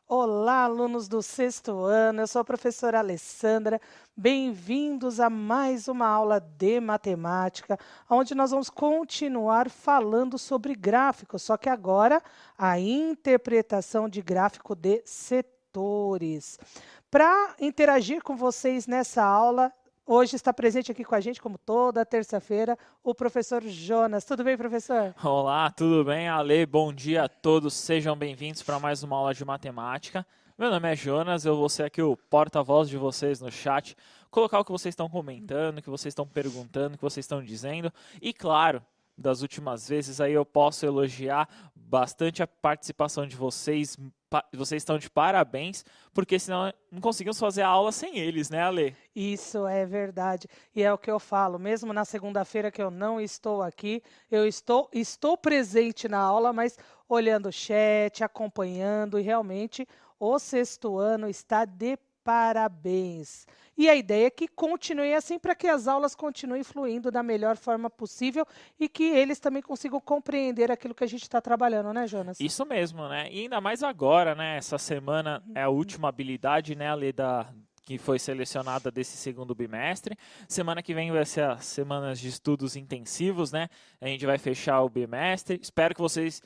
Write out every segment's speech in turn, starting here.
Olá, alunos do sexto ano, eu sou a professora Alessandra. Bem-vindos a mais uma aula de matemática, onde nós vamos continuar falando sobre gráficos, só que agora a interpretação de gráfico de setores. Para interagir com vocês nessa aula, hoje está presente aqui com a gente, como toda terça-feira, o professor Jonas. Tudo bem, professor? Olá, tudo bem, Ale? Bom dia a todos, sejam bem-vindos para mais uma aula de matemática. Meu nome é Jonas, eu vou ser aqui o porta-voz de vocês no chat, colocar o que vocês estão comentando, o que vocês estão perguntando, o que vocês estão dizendo. E claro, das últimas vezes aí eu posso elogiar bastante a participação de vocês. Vocês estão de parabéns, porque senão não conseguimos fazer a aula sem eles, né, Ale? Isso é verdade. E é o que eu falo, mesmo na segunda-feira que eu não estou aqui, eu estou presente na aula, mas olhando o chat, acompanhando, e realmente o sexto ano está de parabéns. E a ideia é que continue assim para que as aulas continuem fluindo da melhor forma possível e que eles também consigam compreender aquilo que a gente está trabalhando, né, Jonas? Isso mesmo, né? E ainda mais agora, né? Essa semana é a última habilidade, né, Ale, que foi selecionada desse segundo bimestre. Semana que vem vai ser as semanas de estudos intensivos, né? A gente vai fechar o bimestre. Espero que vocês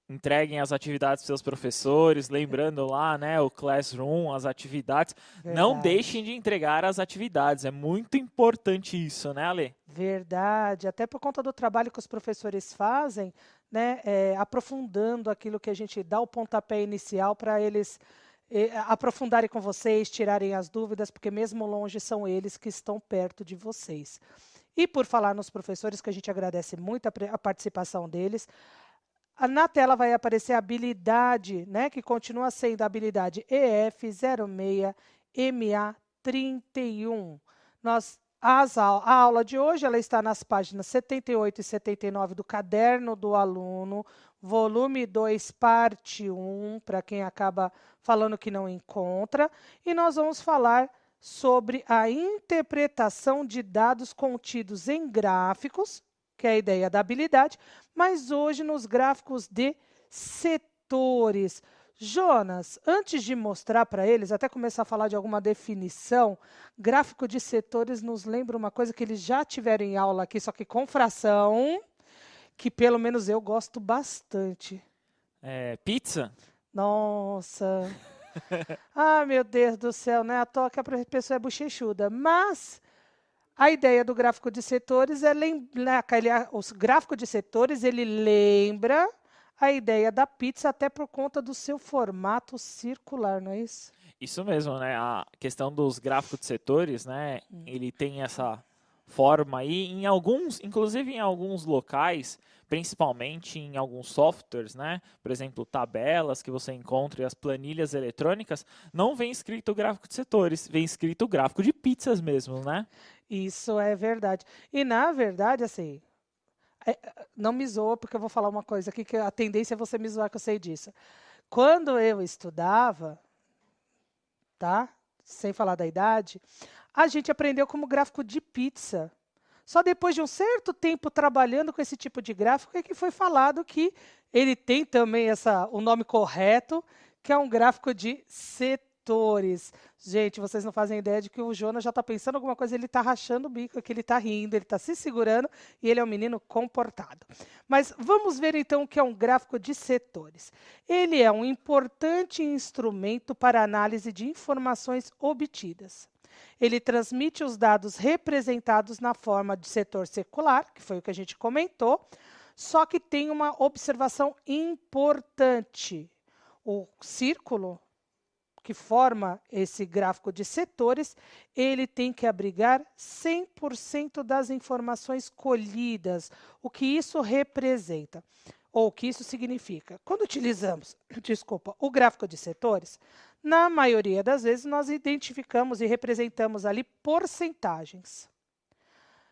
entreguem as atividades para seus professores, lembrando lá, né, o Classroom, as atividades. Não deixem Verdade. de entregar as atividades, é muito importante isso, né, Ale? Verdade, até por conta do trabalho que os professores fazem, né, aprofundando aquilo que a gente dá o pontapé inicial para eles aprofundarem com vocês, tirarem as dúvidas, porque mesmo longe são eles que estão perto de vocês. E por falar nos professores, que a gente agradece muito a participação deles, na tela vai aparecer a habilidade, né, que continua sendo a habilidade EF06MA31. A aula de hoje ela está nas páginas 78 e 79 do Caderno do Aluno, volume 2, parte 1, para quem acaba falando que não encontra. E nós vamos falar sobre a interpretação de dados contidos em gráficos, que é a ideia da habilidade, mas hoje nos gráficos de setores. Jonas, antes de mostrar para eles, até começar a falar de alguma definição, gráfico de setores nos lembra uma coisa que eles já tiveram em aula aqui, só que com fração, que pelo menos eu gosto bastante. Pizza? Nossa, ah, meu Deus do céu, né? À toa que a pessoa é bochechuda, mas a ideia do gráfico de setores é lembrar, os gráficos de setores, ele lembra a ideia da pizza até por conta do seu formato circular, não é isso? Isso mesmo, né? A questão dos gráficos de setores, né? Ele tem essa forma aí em alguns, inclusive em alguns locais, principalmente em alguns softwares, né? Por exemplo, tabelas que você encontra e as planilhas eletrônicas, não vem escrito gráfico de setores, vem escrito gráfico de pizzas mesmo, né? Isso é verdade. E na verdade, assim, não me zoa porque eu vou falar uma coisa aqui que a tendência é você me zoar que eu sei disso. Quando eu estudava, tá? Sem falar da idade, a gente aprendeu como gráfico de pizza. Só depois de um certo tempo trabalhando com esse tipo de gráfico é que foi falado que ele tem também o nome correto, que é um gráfico de setores. Gente, vocês não fazem ideia de que o Jonas já está pensando alguma coisa, ele está rachando o bico, que ele está rindo, ele está se segurando e ele é um menino comportado. Mas vamos ver então o que é um gráfico de setores. Ele é um importante instrumento para análise de informações obtidas. Ele transmite os dados representados na forma de setor secular, que foi o que a gente comentou, só que tem uma observação importante. O círculo que forma esse gráfico de setores, ele tem que abrigar 100% das informações colhidas. O que isso representa? Ou o que isso significa? Quando utilizamos, desculpa, o gráfico de setores, na maioria das vezes nós identificamos e representamos ali porcentagens.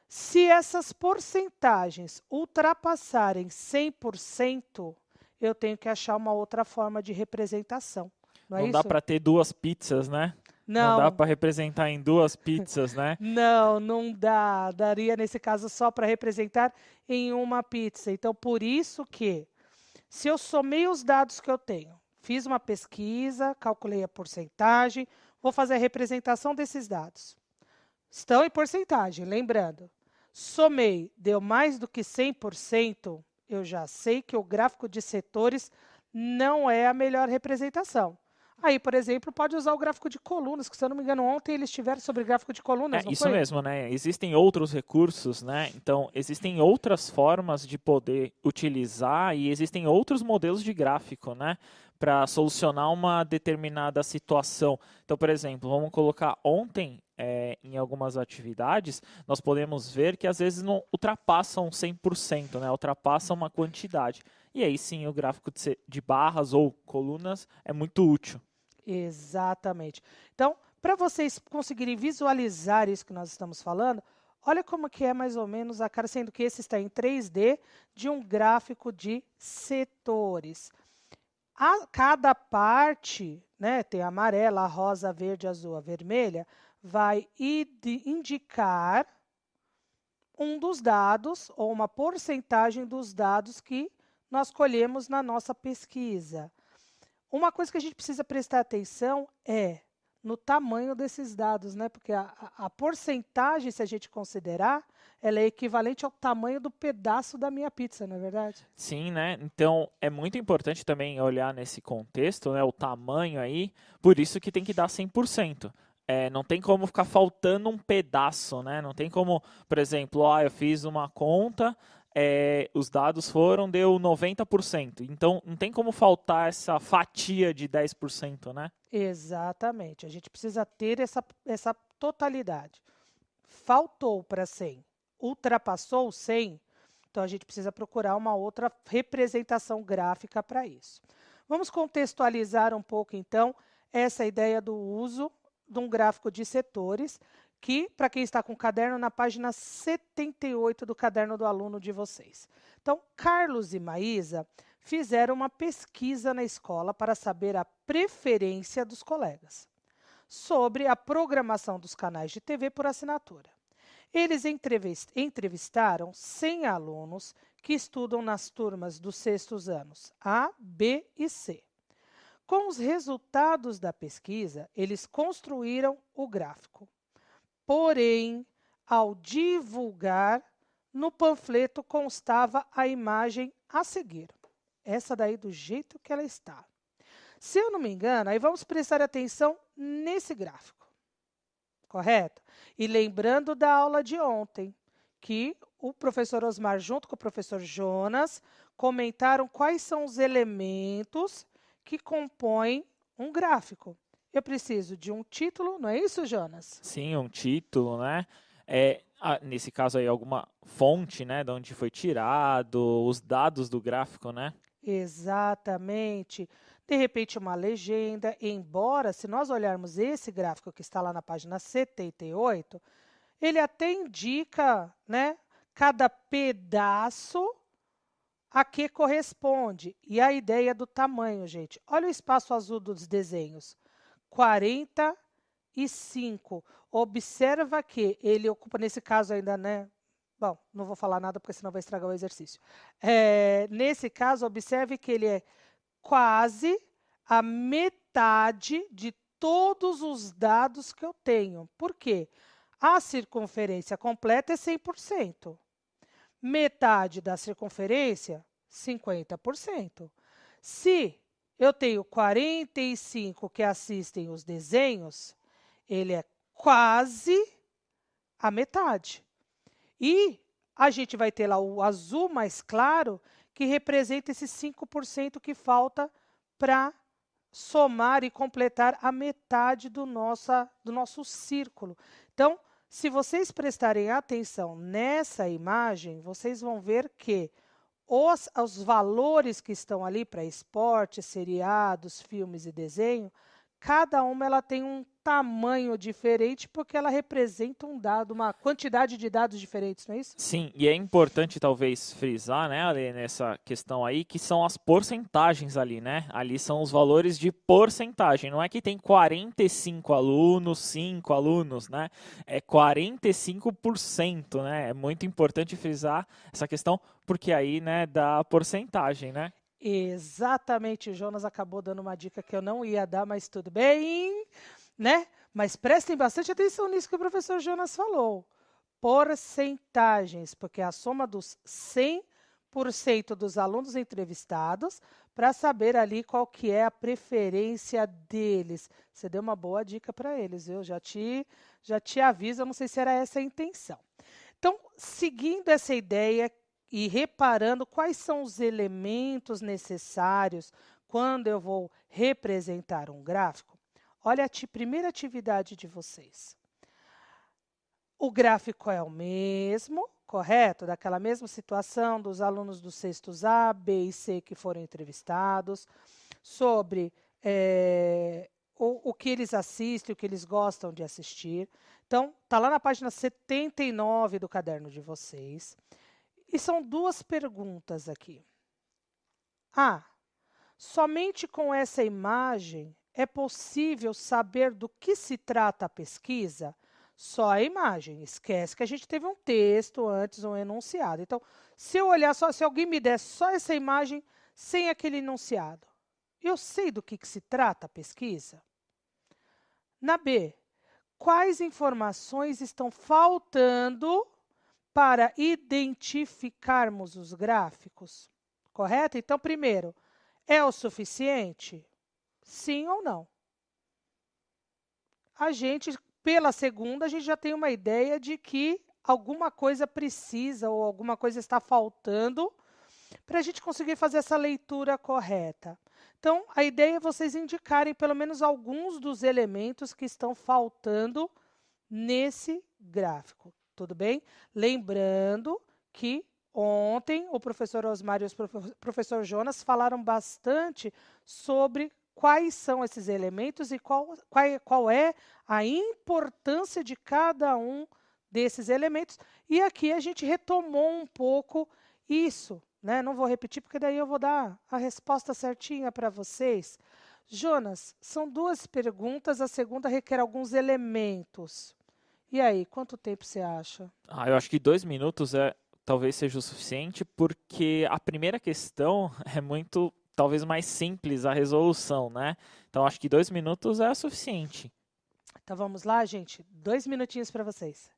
Se essas porcentagens ultrapassarem 100%, eu tenho que achar uma outra forma de representação. Não é Não dá isso? para ter duas pizzas, né? Não dá Não, para representar em duas pizzas, né? não dá. Daria, nesse caso, só para representar em uma pizza. Então, por isso que, se eu somei os dados que eu tenho, fiz uma pesquisa, calculei a porcentagem, vou fazer a representação desses dados. Estão em porcentagem, lembrando. Somei, deu mais do que 100%, eu já sei que o gráfico de setores não é a melhor representação. Aí, por exemplo, pode usar o gráfico de colunas, que se eu não me engano, ontem eles tiveram sobre gráfico de colunas, não Isso foi? mesmo, né? Existem outros recursos, né? Então, existem outras formas de poder utilizar e existem outros modelos de gráfico, né? Para solucionar uma determinada situação. Então, por exemplo, vamos colocar ontem, em algumas atividades, nós podemos ver que às vezes não ultrapassam 100%, né? Ultrapassam uma quantidade. E aí sim, o gráfico de barras ou colunas é muito útil. Exatamente. Então, para vocês conseguirem visualizar isso que nós estamos falando, olha como que é mais ou menos a cara, sendo que esse está em 3D, de um gráfico de setores. Cada parte, né, tem a amarela, a rosa, a verde, a azul, a vermelha, vai indicar um dos dados ou uma porcentagem dos dados que nós colhemos na nossa pesquisa. Uma coisa que a gente precisa prestar atenção é no tamanho desses dados, né? Porque a porcentagem, se a gente considerar, ela é equivalente ao tamanho do pedaço da minha pizza, não é verdade? Sim, né? Então é muito importante também olhar nesse contexto, né? O tamanho aí, por isso que tem que dar 100%. Não tem como ficar faltando um pedaço, né? Não tem como, por exemplo, eu fiz uma conta, os dados deu 90%. Então não tem como faltar essa fatia de 10%, né? Exatamente. A gente precisa ter essa totalidade. Faltou para 100, ultrapassou 100, então a gente precisa procurar uma outra representação gráfica para isso. Vamos contextualizar um pouco, então, essa ideia do uso de um gráfico de setores, que, para quem está com o caderno, na página 78 do caderno do aluno de vocês. Então, Carlos e Maísa fizeram uma pesquisa na escola para saber a preferência dos colegas sobre a programação dos canais de TV por assinatura. Eles entrevistaram 100 alunos que estudam nas turmas dos sextos anos A, B e C. Com os resultados da pesquisa, eles construíram o gráfico. Porém, ao divulgar, no panfleto constava a imagem a seguir. Essa daí do jeito que ela está. Se eu não me engano, aí vamos prestar atenção nesse gráfico. Correto? E lembrando da aula de ontem, que o professor Osmar, junto com o professor Jonas, comentaram quais são os elementos que compõem um gráfico. Eu preciso de um título, não é isso, Jonas? Sim, um título, né? Nesse caso aí, alguma fonte, né? De onde foi tirado, os dados do gráfico, né? Exatamente. De repente, uma legenda, embora, se nós olharmos esse gráfico que está lá na página 78, ele até indica, né, cada pedaço a que corresponde. E a ideia do tamanho, gente. Olha o espaço azul dos desenhos. 45. Observa que ele ocupa, nesse caso ainda, né? Bom, não vou falar nada porque senão vai estragar o exercício. Nesse caso, observe que ele é quase a metade de todos os dados que eu tenho. Por quê? A circunferência completa é 100%. Metade da circunferência, 50%. Se eu tenho 45 que assistem os desenhos, ele é quase a metade. E a gente vai ter lá o azul mais claro, que representa esses 5% que falta para somar e completar a metade do nosso círculo. Então, se vocês prestarem atenção nessa imagem, vocês vão ver que os valores que estão ali para esporte, seriados, filmes e desenho, cada uma ela tem um tamanho diferente porque ela representa um dado, uma quantidade de dados diferentes, não é isso? Sim, e é importante talvez frisar, né, Ali, nessa questão aí, que são as porcentagens ali, né? Ali são os valores de porcentagem. Não é que tem 45 alunos, 5 alunos, né? É 45%, né? É muito importante frisar essa questão, porque aí, né, dá a porcentagem, né? Exatamente, o Jonas acabou dando uma dica que eu não ia dar, mas tudo bem, né? Mas prestem bastante atenção nisso que o professor Jonas falou. Porcentagens, porque é a soma dos 100% dos alunos entrevistados para saber ali qual que é a preferência deles. Você deu uma boa dica para eles, viu? Já te aviso, eu não sei se era essa a intenção. Então, seguindo essa ideia e reparando quais são os elementos necessários quando eu vou representar um gráfico, olha a primeira atividade de vocês. O gráfico é o mesmo, correto? Daquela mesma situação dos alunos dos sextos A, B e C que foram entrevistados, sobre o que eles assistem, o que eles gostam de assistir. Então, está lá na página 79 do caderno de vocês. E são duas perguntas aqui. Somente com essa imagem é possível saber do que se trata a pesquisa? Só a imagem. Esquece que a gente teve um texto antes, um enunciado. Então, se eu olhar só, se alguém me der só essa imagem sem aquele enunciado, eu sei do que se trata a pesquisa? Na B, quais informações estão faltando para identificarmos os gráficos? Correto? Então, primeiro, é o suficiente? Sim ou não? Pela segunda, a gente já tem uma ideia de que alguma coisa precisa ou alguma coisa está faltando para a gente conseguir fazer essa leitura correta. Então, a ideia é vocês indicarem pelo menos alguns dos elementos que estão faltando nesse gráfico. Tudo bem? Lembrando que ontem o professor Osmar e o professor Jonas falaram bastante sobre quais são esses elementos e qual é a importância de cada um desses elementos. E aqui a gente retomou um pouco isso, né? Não vou repetir, porque daí eu vou dar a resposta certinha para vocês. Jonas, são duas perguntas, a segunda requer alguns elementos. E aí, quanto tempo você acha? Eu acho que 2 minutos talvez seja o suficiente, porque a primeira questão é muito, talvez mais simples a resolução, né? Então acho que 2 minutos é suficiente. Então vamos lá, gente. 2 minutinhos para vocês.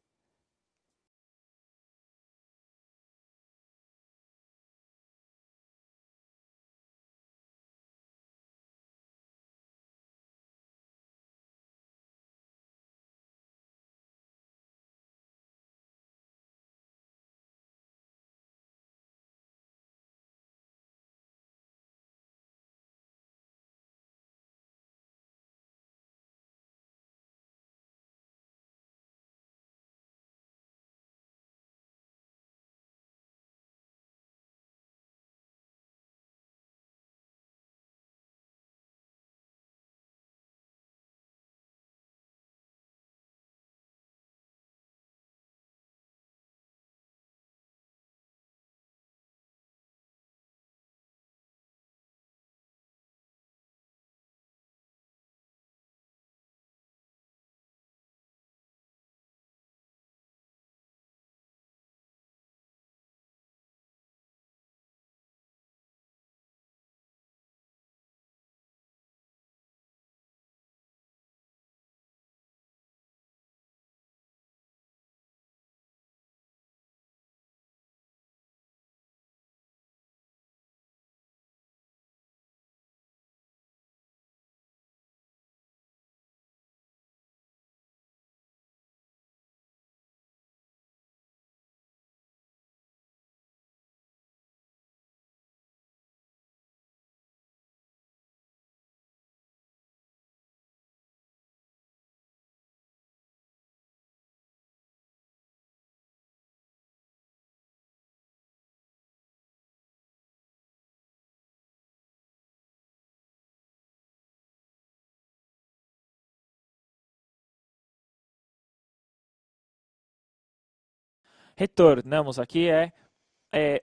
Retornamos aqui,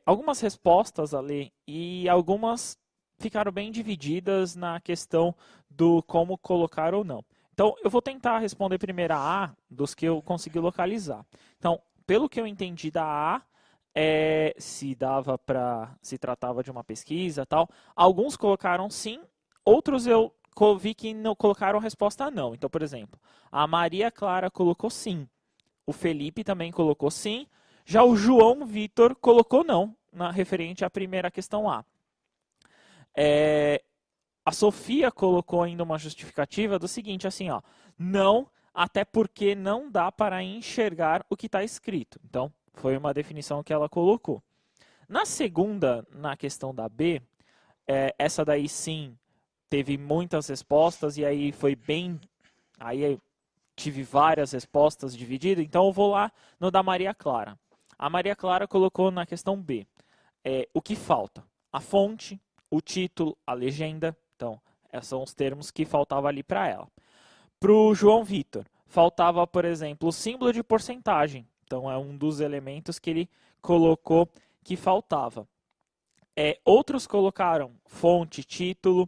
algumas respostas ali e algumas ficaram bem divididas na questão do como colocar ou não. Então, eu vou tentar responder primeiro a A dos que eu consegui localizar. Então, pelo que eu entendi da A, se dava para, se tratava de uma pesquisa, tal. Alguns colocaram sim, outros eu vi que não colocaram resposta não. Então, por exemplo, a Maria Clara colocou sim, o Felipe também colocou sim, já o João Vitor colocou não, na referente à primeira questão A. A Sofia colocou ainda uma justificativa do seguinte, assim, ó, não, até porque não dá para enxergar o que está escrito. Então, foi uma definição que ela colocou. Na segunda, na questão da B, essa daí sim teve muitas respostas e aí foi bem. Aí eu tive várias respostas divididas, então eu vou lá no da Maria Clara. A Maria Clara colocou na questão B o que falta: a fonte, o título, a legenda. Então, esses são os termos que faltavam ali para ela. Para o João Vitor, faltava, por exemplo, o símbolo de porcentagem. Então, é um dos elementos que ele colocou que faltava. Outros colocaram fonte, título,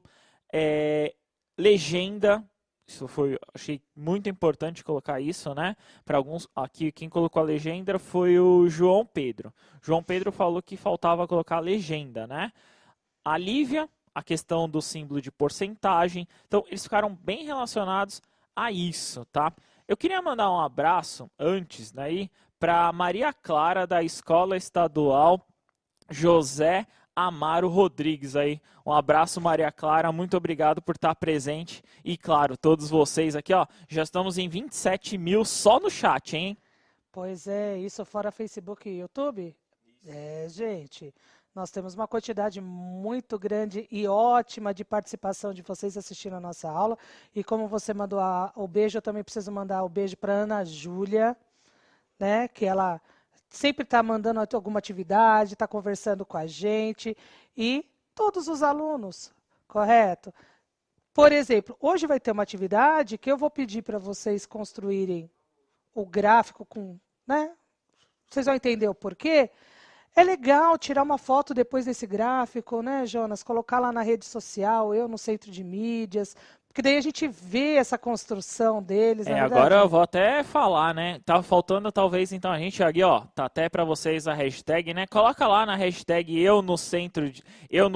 legenda. Isso foi, achei muito importante colocar isso, né? Para alguns, aqui quem colocou a legenda foi o João Pedro. João Pedro falou que faltava colocar a legenda, né? A Lívia, a questão do símbolo de porcentagem. Então, eles ficaram bem relacionados a isso, tá? Eu queria mandar um abraço antes, né, para Maria Clara da Escola Estadual José Amaro Rodrigues aí. Um abraço, Maria Clara, muito obrigado por estar presente. E claro, todos vocês aqui, ó, já estamos em 27 mil só no chat, hein? Pois é, isso fora Facebook e YouTube? Gente, nós temos uma quantidade muito grande e ótima de participação de vocês assistindo a nossa aula. E como você mandou o beijo, eu também preciso mandar o beijo para Ana Júlia, né? Que ela sempre está mandando alguma atividade, está conversando com a gente. E todos os alunos, correto? Por exemplo, hoje vai ter uma atividade que eu vou pedir para vocês construírem o gráfico com, né? Vocês vão entender o porquê. É legal tirar uma foto depois desse gráfico, né, Jonas? Colocar lá na rede social, eu no centro de mídias, porque daí a gente vê essa construção deles, na verdade. Agora eu vou até falar, né? Tá faltando talvez então a gente aqui, ó, tá até para vocês a hashtag, né? Coloca lá na hashtag eu no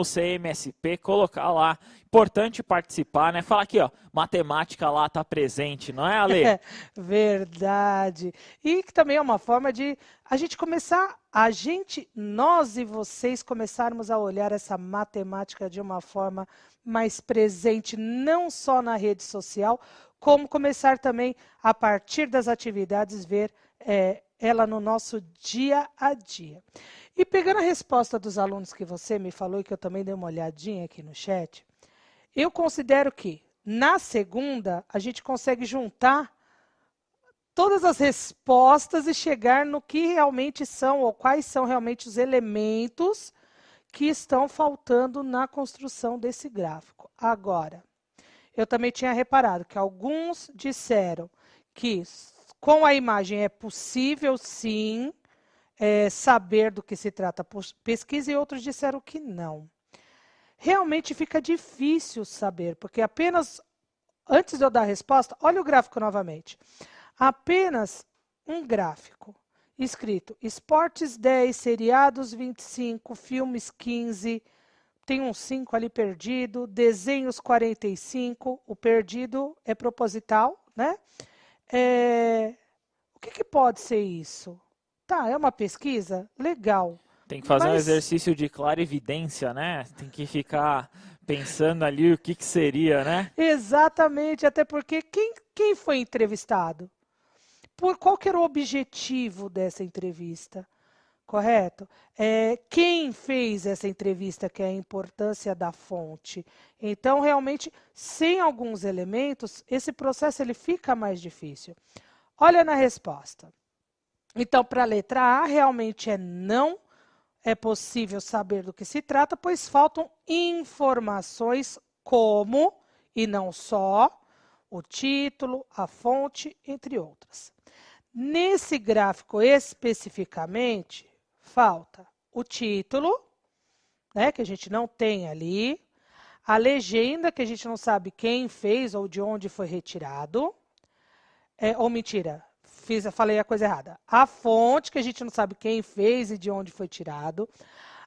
CMSP, colocar lá. Importante participar, né? Fala aqui, ó, matemática lá tá presente, não é, Ale? Verdade. E que também é uma forma de a gente começar, nós e vocês começarmos a olhar essa matemática de uma forma mais presente, não só na rede social, como começar também, a partir das atividades, ver ela no nosso dia a dia. E pegando a resposta dos alunos que você me falou, e que eu também dei uma olhadinha aqui no chat, eu considero que, na segunda, a gente consegue juntar todas as respostas e chegar no que realmente são, ou quais são realmente os elementos que estão faltando na construção desse gráfico. Agora, eu também tinha reparado que alguns disseram que com a imagem é possível, sim, saber do que se trata a pesquisa, e outros disseram que não. Realmente fica difícil saber, porque apenas, antes de eu dar a resposta, olha o gráfico novamente. Apenas um gráfico escrito esportes 10, seriados 25, filmes 15, tem um 5 ali perdido, desenhos 45, o perdido é proposital, né? O que pode ser isso? Tá, é uma pesquisa? Legal. Tem que fazer um exercício de clarividência, né? Tem que ficar pensando ali o que seria, né? Exatamente, até porque quem foi entrevistado? Qual que era o objetivo dessa entrevista? Correto? Quem fez essa entrevista, que é a importância da fonte. Então, realmente, sem alguns elementos, esse processo ele fica mais difícil. Olha na resposta. Então, para a letra A, realmente não é possível saber do que se trata, pois faltam informações como, e não só, o título, a fonte, entre outras. Nesse gráfico especificamente, falta o título, né, que a gente não tem ali, a legenda, que a gente não sabe quem fez ou de onde foi retirado, ou mentira, falei a coisa errada. A fonte, que a gente não sabe quem fez e de onde foi tirado.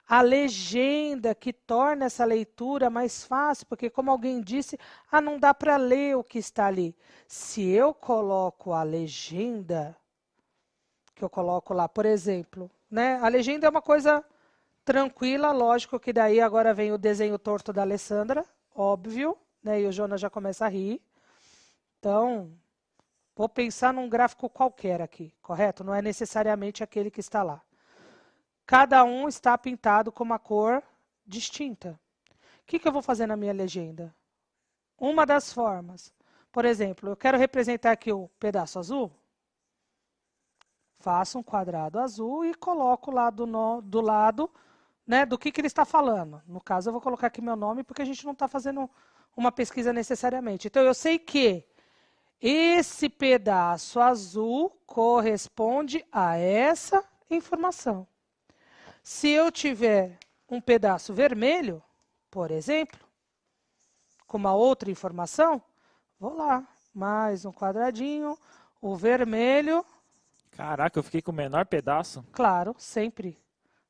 A legenda, que torna essa leitura mais fácil, porque como alguém disse, não dá para ler o que está ali. Se eu coloco a legenda, que eu coloco lá, por exemplo, né? A legenda é uma coisa tranquila, lógico que daí agora vem o desenho torto da Alessandra, óbvio, né? E o Jonas já começa a rir. Então, vou pensar num gráfico qualquer aqui, correto? Não é necessariamente aquele que está lá. Cada um está pintado com uma cor distinta. O que eu vou fazer na minha legenda? Uma das formas. Por exemplo, eu quero representar aqui o pedaço azul. Faço um quadrado azul e coloco lá do lado, né, do que ele está falando. No caso, eu vou colocar aqui meu nome, porque a gente não está fazendo uma pesquisa necessariamente. Então, eu sei que esse pedaço azul corresponde a essa informação. Se eu tiver um pedaço vermelho, por exemplo, com uma outra informação, vou lá, mais um quadradinho, o vermelho. Caraca, eu fiquei com o menor pedaço. Claro, sempre.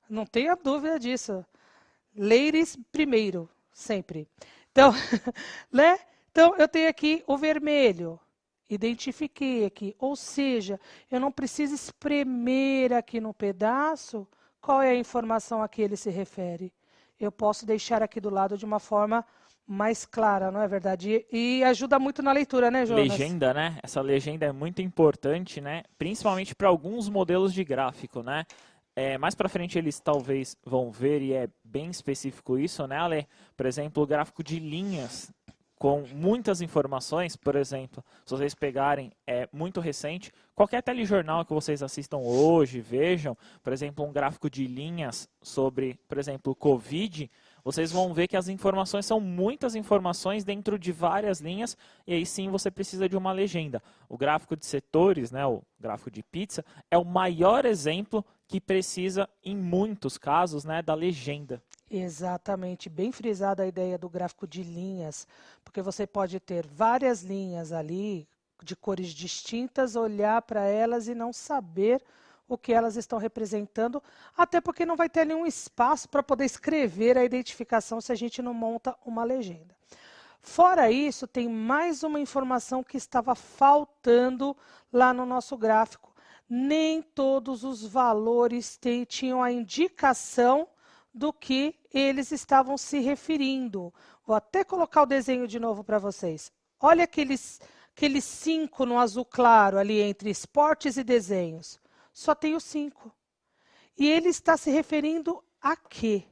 Não tenha dúvida disso. Ladies primeiro, sempre. Então, né? Então, eu tenho aqui o vermelho. Identifiquei aqui. Ou seja, eu não preciso espremer aqui no pedaço qual é a informação a que ele se refere. Eu posso deixar aqui do lado de uma forma mais clara, não é verdade? E ajuda muito na leitura, né, Jonas? Legenda, né? Essa legenda é muito importante, né? Principalmente para alguns modelos de gráfico, né? Mais para frente eles talvez vão ver, e é bem específico isso, né, Ale? Por exemplo, o gráfico de linhas com muitas informações, por exemplo, se vocês pegarem, é muito recente, qualquer telejornal que vocês assistam hoje, vejam, por exemplo, um gráfico de linhas sobre, por exemplo, Covid, vocês vão ver que as informações são muitas informações dentro de várias linhas, e aí sim você precisa de uma legenda. O gráfico de setores, né, o gráfico de pizza, é o maior exemplo que precisa, em muitos casos, né, da legenda. Exatamente, bem frisada a ideia do gráfico de linhas, porque você pode ter várias linhas ali, de cores distintas, olhar para elas e não saber o que elas estão representando, até porque não vai ter nenhum espaço para poder escrever a identificação se a gente não monta uma legenda. Fora isso, tem mais uma informação que estava faltando lá no nosso gráfico. Nem todos os valores tinham a indicação do que eles estavam se referindo. Vou até colocar o desenho de novo para vocês. Olha aqueles 5 no azul claro ali entre esportes e desenhos. Só tem o 5. E ele está se referindo a quê?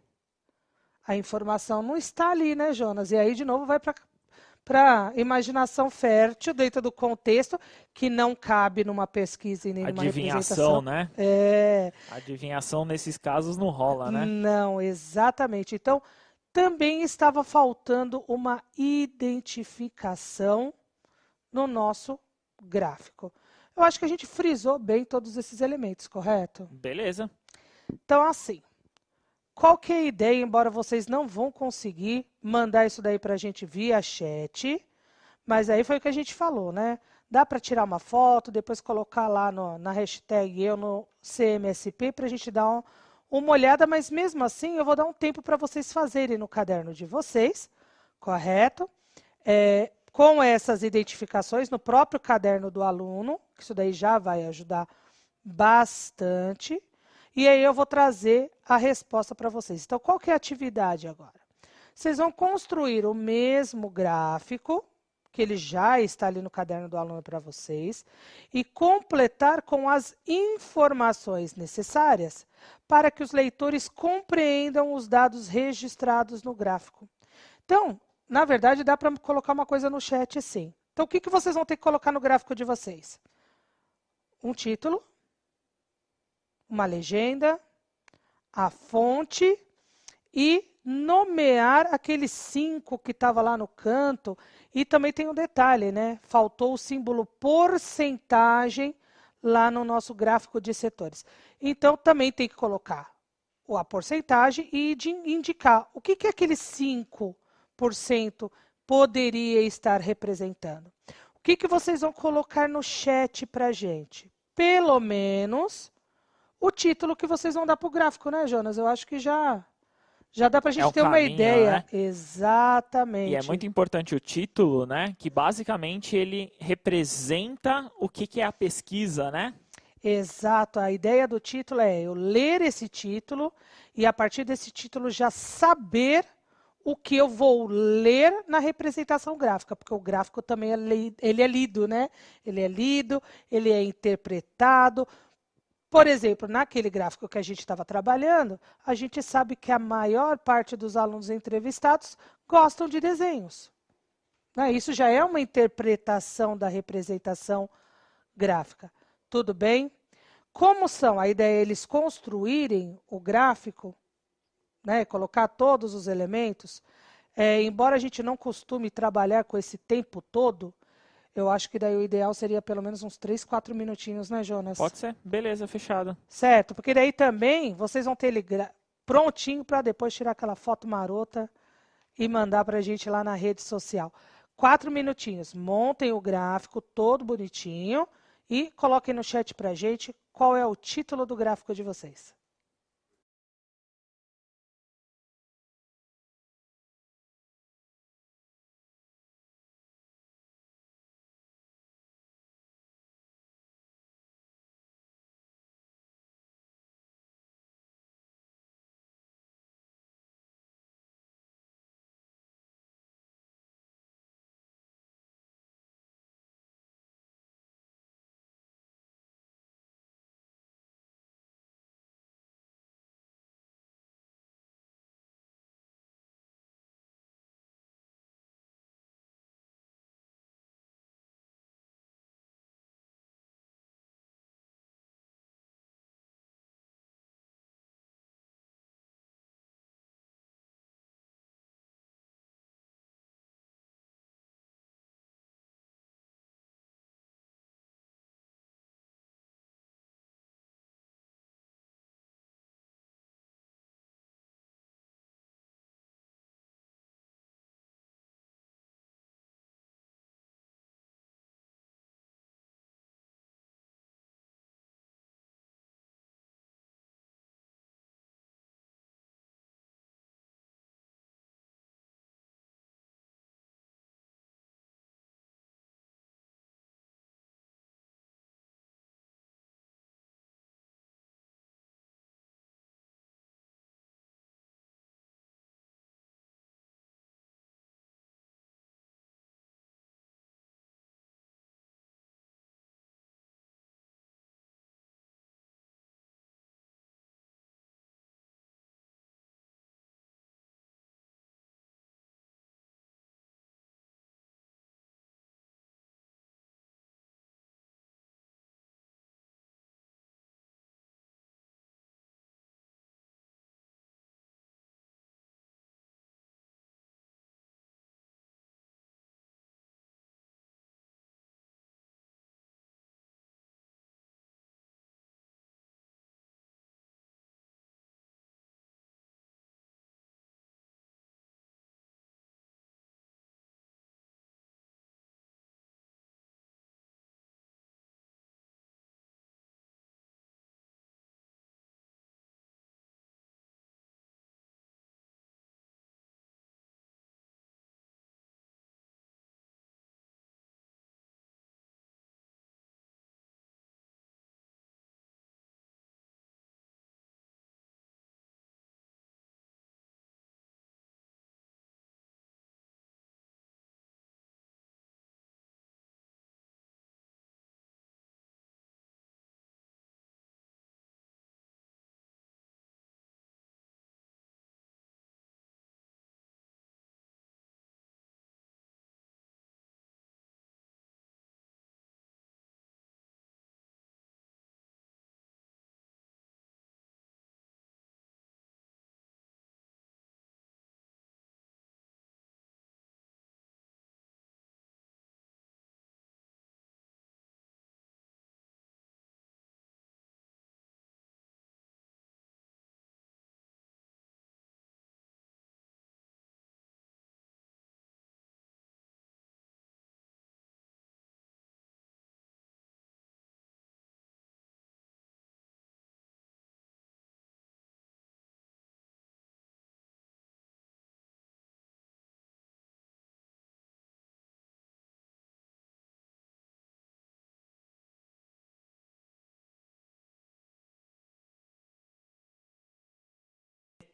A informação não está ali, né, Jonas? E aí, de novo, vai para imaginação fértil dentro do contexto, que não cabe numa pesquisa e nem numa representação. Adivinhação, né? Adivinhação nesses casos não rola, né? Não, exatamente. Então, também estava faltando uma identificação no nosso gráfico. Eu acho que a gente frisou bem todos esses elementos, correto? Beleza. Então, assim, qual que é a ideia, embora vocês não vão conseguir mandar isso daí para a gente via chat, mas aí foi o que a gente falou, né? Dá para tirar uma foto, depois colocar lá na hashtag eu no CMSP para a gente dar uma olhada, mas mesmo assim eu vou dar um tempo para vocês fazerem no caderno de vocês, correto? Com essas identificações no próprio caderno do aluno, que isso daí já vai ajudar bastante. E aí eu vou trazer a resposta para vocês. Então, qual que é a atividade agora? Vocês vão construir o mesmo gráfico, que ele já está ali no caderno do aluno para vocês, e completar com as informações necessárias para que os leitores compreendam os dados registrados no gráfico. Então, na verdade, dá para colocar uma coisa no chat sim. Então, o que vocês vão ter que colocar no gráfico de vocês? Um título, uma legenda, a fonte e nomear aqueles 5 que estava lá no canto. E também tem um detalhe, né? Faltou o símbolo porcentagem lá no nosso gráfico de setores. Então, também tem que colocar a porcentagem e indicar o que aquele 5% poderia estar representando. O que vocês vão colocar no chat para a gente? pelo menos o título que vocês vão dar para o gráfico, né, Jonas? Eu acho que já dá para a É gente um ter uma caminho, ideia. né? E é Exatamente. muito importante o título, né? Que basicamente ele representa o que que é a pesquisa, né? Exato. A ideia do título é eu ler esse título e, a partir desse título, já saber o que eu vou ler na representação gráfica, porque o gráfico também ele é lido, né? Ele é lido, ele é interpretado. Por exemplo, naquele gráfico que a gente estava trabalhando, a gente sabe que a maior parte dos alunos entrevistados gostam de desenhos, né? Isso já é uma interpretação da representação gráfica. Tudo bem? Como são? A ideia é eles construírem o gráfico, né? Colocar todos os elementos. Embora a gente não costume trabalhar com esse tempo todo, eu acho que daí o ideal seria pelo menos uns 3, 4 minutinhos, né, Jonas? Pode ser? Beleza, fechado. Certo, porque daí também vocês vão ter ele prontinho para depois tirar aquela foto marota e mandar para a gente lá na rede social. 4 minutinhos, montem o gráfico todo bonitinho e coloquem no chat para a gente qual é o título do gráfico de vocês.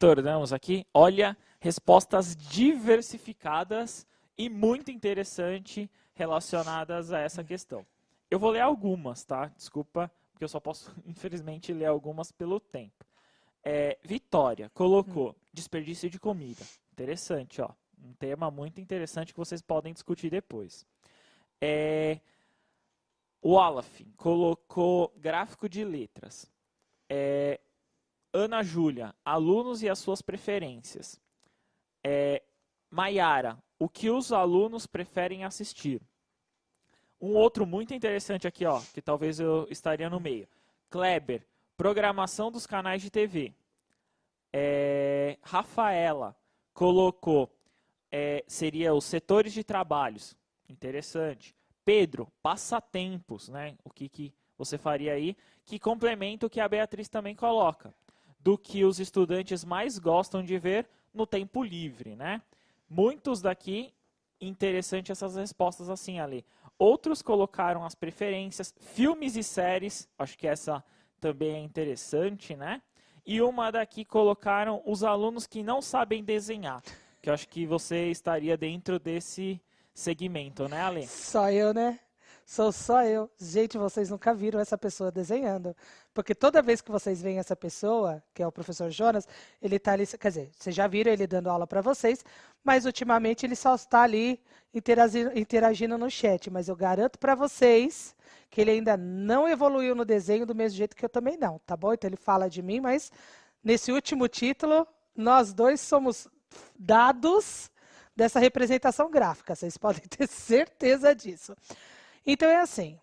retornamos aqui. Olha, respostas diversificadas e muito interessante relacionadas a essa questão. Eu vou ler algumas, tá? Desculpa, porque eu só posso, infelizmente, ler algumas pelo tempo. Vitória colocou desperdício de comida. Interessante, ó. Um tema muito interessante que vocês podem discutir depois. O Olaf colocou gráfico de letras. Ana Júlia, alunos e as suas preferências. Maiara, o que os alunos preferem assistir. Um outro muito interessante aqui, ó, que talvez eu estaria no meio. Kleber, programação dos canais de TV. Rafaela colocou, seria os setores de trabalhos. Interessante. Pedro, passatempos, né? O que você faria aí? Que complementa o que a Beatriz também coloca. Do que os estudantes mais gostam de ver no tempo livre, né? Muitos daqui, interessante essas respostas assim ali. Outros colocaram as preferências, filmes e séries, acho que essa também é interessante, né? E uma daqui colocaram os alunos que não sabem desenhar, que eu acho que você estaria dentro desse segmento, né, Ale? Só eu, né? Sou só eu. Gente, vocês nunca viram essa pessoa desenhando. Porque toda vez que vocês veem essa pessoa, que é o professor Jonas, ele está ali, quer dizer, vocês já viram ele dando aula para vocês, mas ultimamente ele só está ali interagindo no chat. Mas eu garanto para vocês que ele ainda não evoluiu no desenho do mesmo jeito que eu também não, tá bom? Então ele fala de mim, mas nesse último título, nós dois somos dados dessa representação gráfica. Vocês podem ter certeza disso. Então é assim,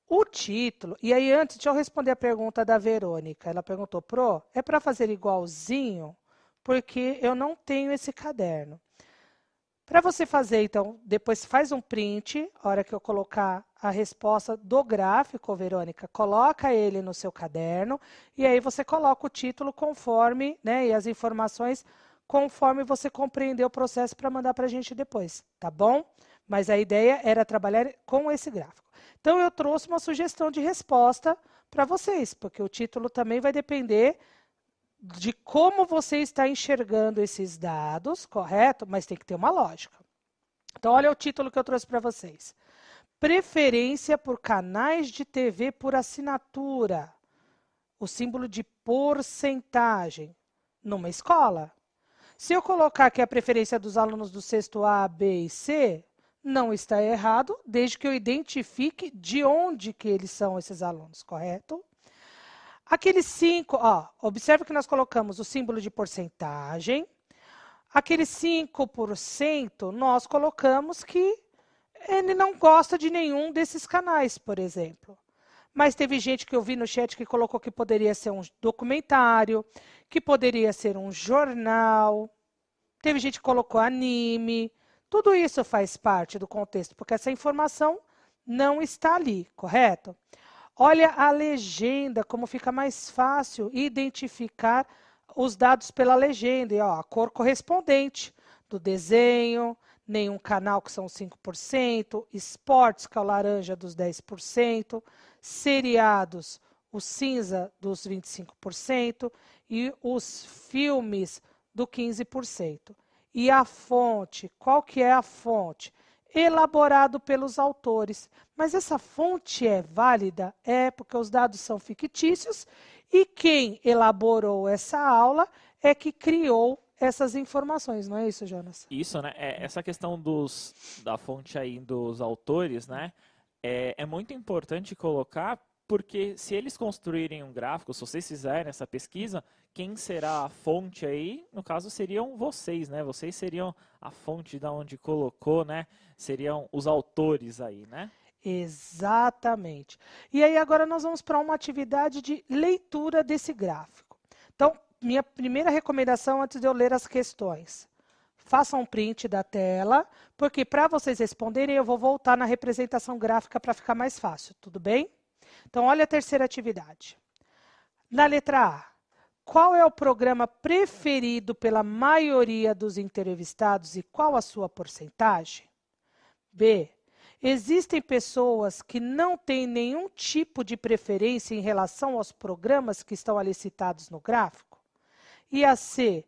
o título, e aí antes deixa eu responder a pergunta da Verônica, ela perguntou, Pro, é para fazer igualzinho? Porque eu não tenho esse caderno. Para você fazer, então, depois faz um print, a hora que eu colocar a resposta do gráfico, Verônica, coloca ele no seu caderno, e aí você coloca o título conforme, né, e as informações conforme você compreender o processo para mandar para a gente depois, tá bom? Mas a ideia era trabalhar com esse gráfico. Então, eu trouxe uma sugestão de resposta para vocês, porque o título também vai depender de como você está enxergando esses dados, correto? Mas tem que ter uma lógica. Então, olha o título que eu trouxe para vocês. Preferência por canais de TV por assinatura. O símbolo de porcentagem numa escola. Se eu colocar que a preferência dos alunos do sexto A, B e C, não está errado, desde que eu identifique de onde que eles são esses alunos, correto? Aqueles 5, observe que nós colocamos o símbolo de porcentagem. Aqueles 5%, nós colocamos que ele não gosta de nenhum desses canais, por exemplo. Mas teve gente que eu vi no chat que colocou que poderia ser um documentário, que poderia ser um jornal. Teve gente que colocou anime. Tudo isso faz parte do contexto, porque essa informação não está ali, correto? Olha a legenda, como fica mais fácil identificar os dados pela legenda. E, a cor correspondente do desenho, nenhum canal que são 5%, esportes, que é o laranja dos 10%, seriados, o cinza dos 25% e os filmes do 15%. E a fonte, qual que é a fonte? Elaborado pelos autores. Mas essa fonte é válida? É, porque os dados são fictícios e quem elaborou essa aula é que criou essas informações, não é isso, Jonas? Isso, né? Essa questão da fonte aí dos autores, né? É muito importante colocar, porque se eles construírem um gráfico, se vocês fizerem essa pesquisa, quem será a fonte aí, no caso, seriam vocês, né? Vocês seriam a fonte da onde colocou, né? Seriam os autores aí, né? Exatamente. E aí agora nós vamos para uma atividade de leitura desse gráfico. Então, minha primeira recomendação antes de eu ler as questões. Façam um print da tela, porque para vocês responderem eu vou voltar na representação gráfica para ficar mais fácil, tudo bem? Então, olha a terceira atividade. Na letra A, qual é o programa preferido pela maioria dos entrevistados e qual a sua porcentagem? B, existem pessoas que não têm nenhum tipo de preferência em relação aos programas que estão ali citados no gráfico? E a C,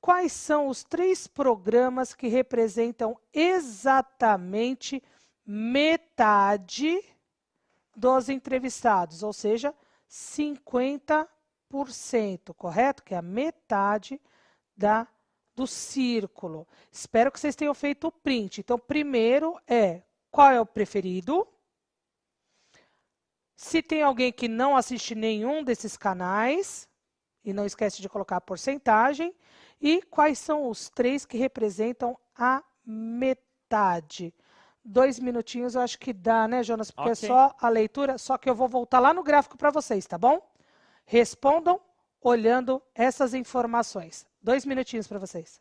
quais são os 3 programas que representam exatamente metade dos entrevistados, ou seja, 50%, correto? Que é a metade do círculo. Espero que vocês tenham feito o print. Então, primeiro qual é o preferido? Se tem alguém que não assiste nenhum desses canais, e não esquece de colocar a porcentagem, e quais são os 3 que representam a metade. 2 minutinhos eu acho que dá, né, Jonas? Porque é só a leitura, só que eu vou voltar lá no gráfico para vocês, tá bom? Respondam olhando essas informações. 2 minutinhos para vocês.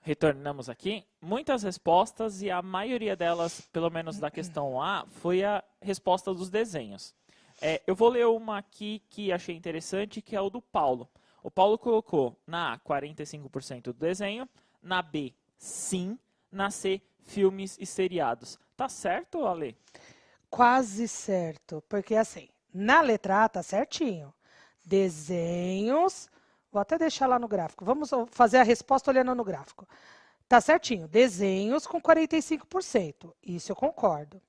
Retornamos aqui. Muitas respostas e a maioria delas, pelo menos da questão A, foi a resposta dos desenhos. Eu vou ler uma aqui que achei interessante, que é o do Paulo. O Paulo colocou na A 45% do desenho, na B sim, na C filmes e seriados. Tá certo, Ale? Quase certo, porque assim, na letra A tá certinho. Desenhos, vou até deixar lá no gráfico. Vamos fazer a resposta olhando no gráfico. Tá certinho, desenhos com 45%, isso eu concordo.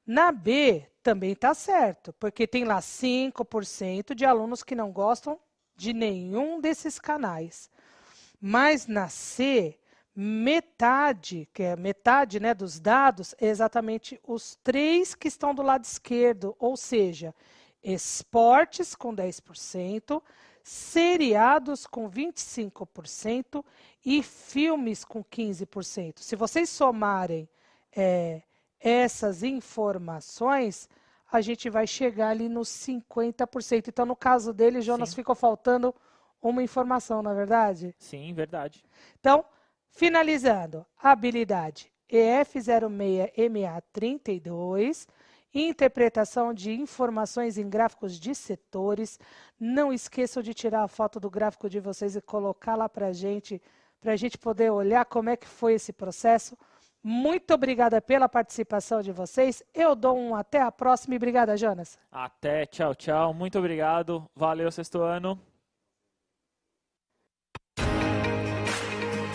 Na B também tá certo, porque tem lá 5% de alunos que não gostam de nenhum desses canais. Mas na C, metade, que é metade, né, dos dados, é exatamente os 3 que estão do lado esquerdo, ou seja, esportes com 10%, seriados com 25% e filmes com 15%. Se vocês somarem essas informações, a gente vai chegar ali nos 50%. Então, no caso dele, Jonas, Sim. ficou faltando uma informação, não é verdade? Sim, verdade. Então, finalizando, habilidade EF06MA32, interpretação de informações em gráficos de setores. Não esqueçam de tirar a foto do gráfico de vocês e colocar lá para a gente poder olhar como é que foi esse processo. Muito obrigada pela participação de vocês. Eu dou um até a próxima e obrigada, Jonas. Até, tchau, tchau. Muito obrigado. Valeu, sexto ano.